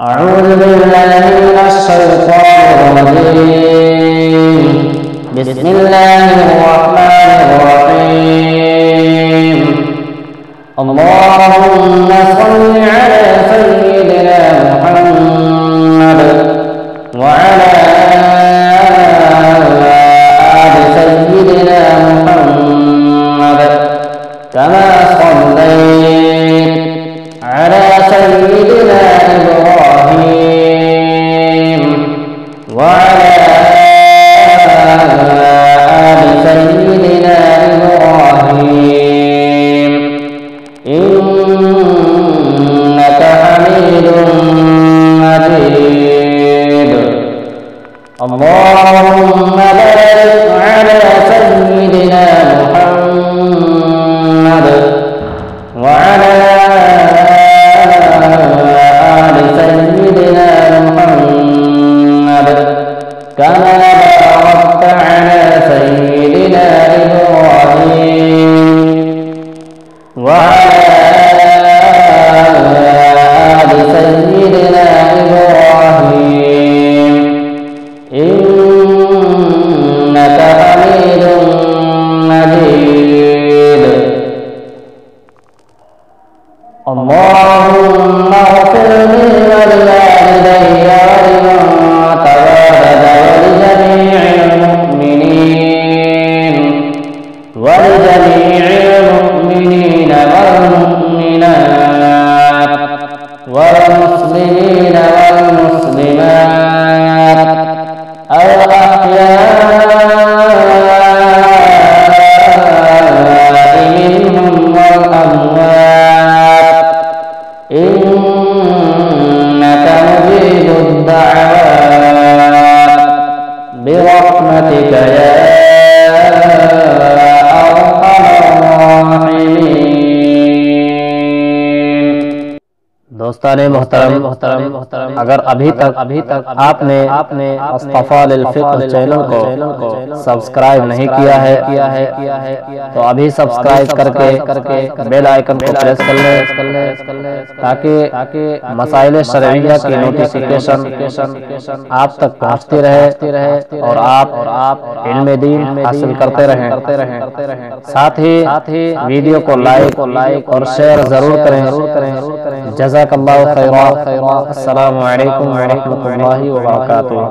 أعوذ بالله من الشيطان الرجيم. بسم الله الرحمن الرحيم. اللهم صل على سيدنا محمد وعلى آل سيدنا محمد كما صليت على سيدنا إبراهيم وعلى آل سيدنا إبراهيم إنك حميد مجيد. اللهم بارك على سيدنا محمد وعلى آل سيدنا محمد كما باركت على سيدنا إبراهيم وعلى آل سيدنا إبراهيم إنك حميد مجيد. اللهم اغفر لي ولوالدي ولمن تولد ولجميع المؤمنين والمؤمنات والمسلمين والمسلمات الأحياء منهم والأموات إنك مجيب الدعوات برحمتك يا أرحم الراحمين. दोस्ताने मोहतरम, अगर अभी तक आपने मुस्तफा लिल फ़िक्र चैनल को सब्सक्राइब नहीं किया है तो अभी सब्सक्राइब करके बेल आइकन को प्रेस कर लें ताकि मसाइल शरइया की नोटिफिकेशन आप तक पहुंचती रहे और आप इल्म दीन हासिल करते रहें। साथ ही वीडियो को लाइक और शेयर जरूर करें। जज़ाकल्लाहु खैरा। अस्सलामु अलैकुम व रहमतुल्लाहि व बरकातुहू।